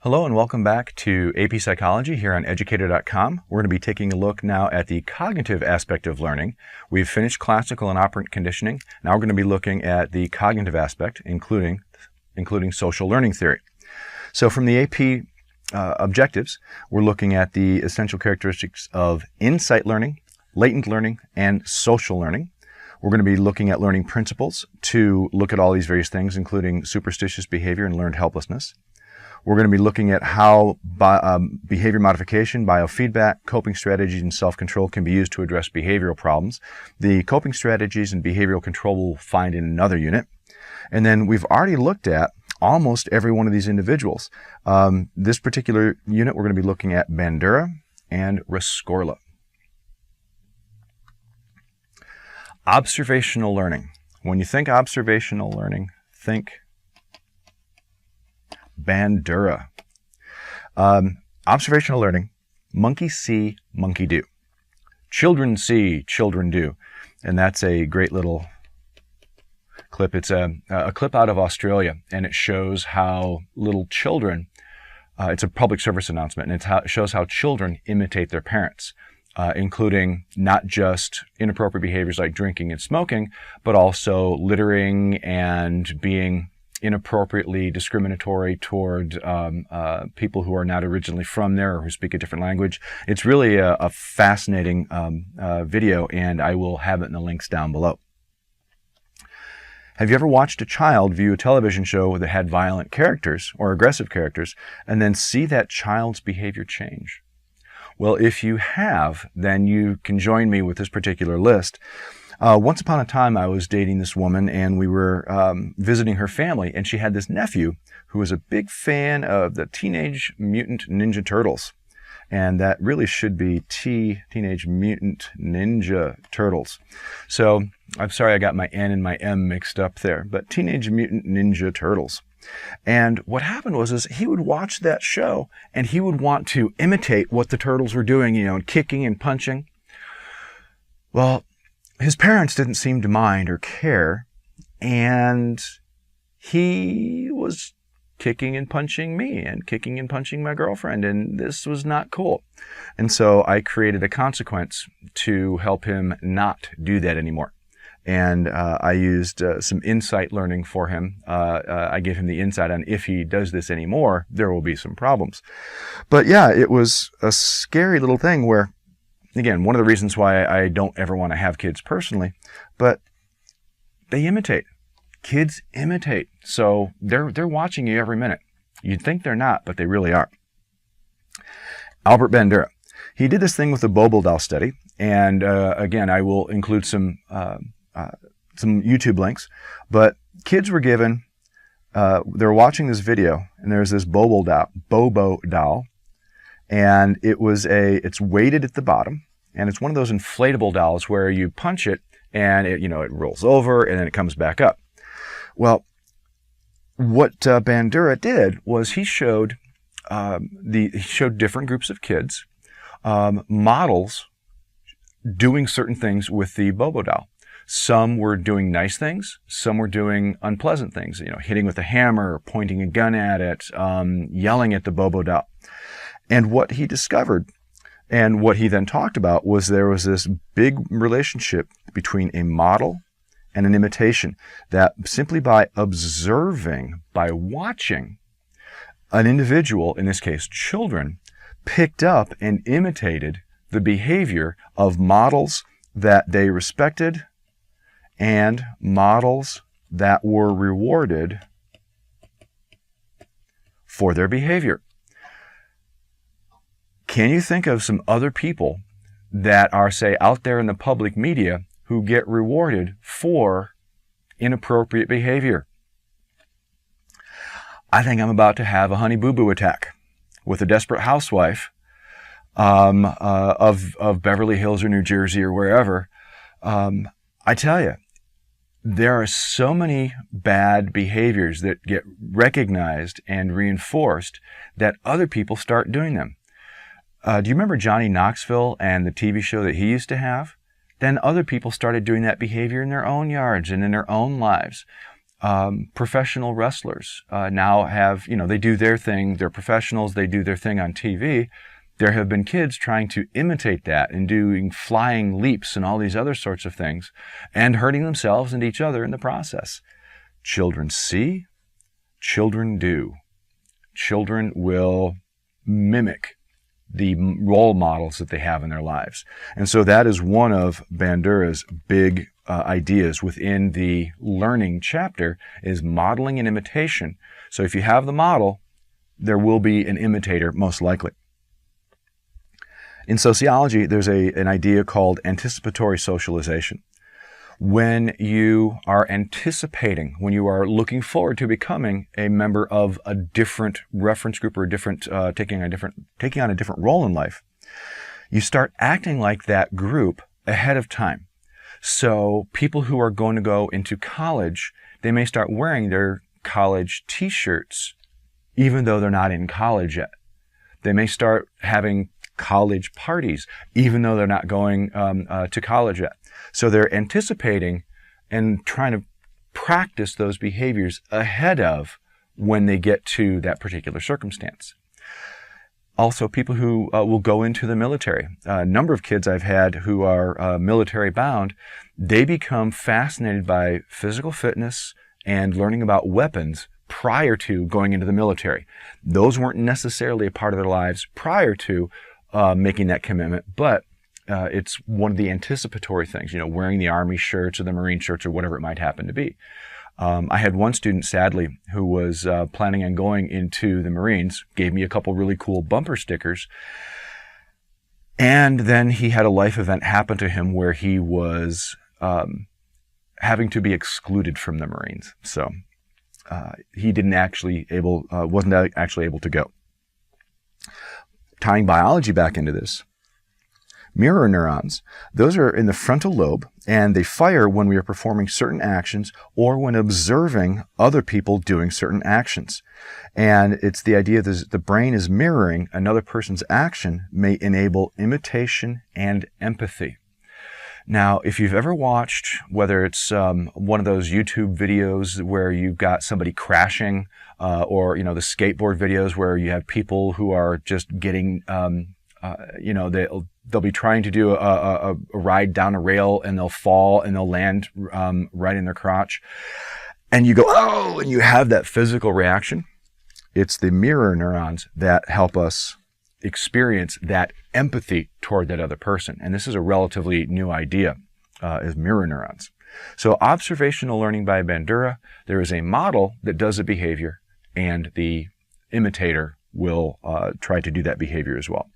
Hello and welcome back to AP Psychology here on Educator.com. We're going to be taking a look now at the cognitive aspect of learning. We've finished classical and operant conditioning. Now we're going to be looking at the cognitive aspect, including social learning theory. So from the AP objectives, we're looking at the essential characteristics of insight learning, latent learning, and social learning. We're going to be looking at learning principles to look at all these various things, including superstitious behavior and learned helplessness. We're going to be looking at how behavior modification, biofeedback, coping strategies, and self-control can be used to address behavioral problems. The coping strategies and behavioral control we'll find in another unit. And then we've already looked at almost every one of these individuals. This particular unit, we're going to be looking at Bandura and Rescorla. Observational learning. When you think observational learning, think Bandura. Observational learning, monkey see, monkey do. Children see, children do. And that's a great little clip. It's a clip out of Australia, and it shows how little children, it's a public service announcement, and it shows how children imitate their parents, including not just inappropriate behaviors like drinking and smoking, but also littering and being inappropriately discriminatory toward people who are not originally from there or who speak a different language. It's really a fascinating video, and I will have it in the links down below. Have you ever watched a child view a television show that had violent characters or aggressive characters and then see that child's behavior change? Well, if you have, then you can join me with this particular list. Once upon a time, I was dating this woman, and we were visiting her family, and she had this nephew who was a big fan of the Teenage Mutant Ninja Turtles. And that really should be Teenage Mutant Ninja Turtles. So I'm sorry I got my N and my M mixed up there, but Teenage Mutant Ninja Turtles. And what happened was he would watch that show, and he would want to imitate what the turtles were doing, and kicking and punching. Well, his parents didn't seem to mind or care, and he was kicking and punching me and kicking and punching my girlfriend, and this was not cool. And so I created a consequence to help him not do that anymore. And I used some insight learning for him. I gave him the insight on if he does this anymore, there will be some problems. But yeah, it was a scary little thing where, again, one of the reasons why I don't ever want to have kids personally, but they imitate. Kids imitate. So they're watching you every minute. You'd think they're not, but they really are. Albert Bandura. He did this thing with the Bobo doll study. And again, I will include some YouTube links. But kids were given, they were watching this video, and there's this Bobo doll. And it's weighted at the bottom, and it's one of those inflatable dolls where you punch it and it rolls over and then it comes back up. Well, what Bandura did was he showed different groups of kids, models doing certain things with the Bobo doll. Some were doing nice things, some were doing unpleasant things, hitting with a hammer, pointing a gun at it, yelling at the Bobo doll. And what he discovered, and what he then talked about, was there was this big relationship between a model and an imitation, that simply by observing, by watching, an individual, in this case children, picked up and imitated the behavior of models that they respected and models that were rewarded for their behavior. Can you think of some other people that are, say, out there in the public media who get rewarded for inappropriate behavior? I think I'm about to have a honey boo boo attack with a desperate housewife of Beverly Hills or New Jersey or wherever. I tell you, there are so many bad behaviors that get recognized and reinforced that other people start doing them. Do you remember Johnny Knoxville and the TV show that he used to have? Then other people started doing that behavior in their own yards and in their own lives. Professional wrestlers now have, they do their thing. They're professionals. They do their thing on TV. There have been kids trying to imitate that and doing flying leaps and all these other sorts of things and hurting themselves and each other in the process. Children see, children do. Children will mimic the role models that they have in their lives. And so that is one of Bandura's big ideas within the learning chapter, is modeling and imitation. So if you have the model, there will be an imitator most likely. In sociology, there's an idea called anticipatory socialization. When you are anticipating, when you are looking forward to becoming a member of a different reference group or taking on a different role in life, you start acting like that group ahead of time. So people who are going to go into college, they may start wearing their college t-shirts even though they're not in college yet. They may start having college parties even though they're not going to college yet. So they're anticipating and trying to practice those behaviors ahead of when they get to that particular circumstance. Also, people who will go into the military. A number of kids I've had who are military bound, they become fascinated by physical fitness and learning about weapons prior to going into the military. Those weren't necessarily a part of their lives prior to making that commitment, but it's one of the anticipatory things, wearing the Army shirts or the Marine shirts or whatever it might happen to be. I had one student, sadly, who was planning on going into the Marines, gave me a couple really cool bumper stickers, and then he had a life event happen to him where he was having to be excluded from the Marines. So he wasn't actually able to go. Tying biology back into this, mirror neurons, those are in the frontal lobe, and they fire when we are performing certain actions or when observing other people doing certain actions. And it's the idea that the brain is mirroring another person's action may enable imitation and empathy. Now, if you've ever watched, whether it's one of those YouTube videos where you've got somebody crashing, or the skateboard videos where you have people who are just getting, they'll be trying to do a ride down a rail and they'll fall and they'll land right in their crotch, and you go, oh, and you have that physical reaction. It's the mirror neurons that help us experience that empathy toward that other person. And this is a relatively new idea, is mirror neurons. So observational learning by Bandura, there is a model that does a behavior, and the imitator will try to do that behavior as well.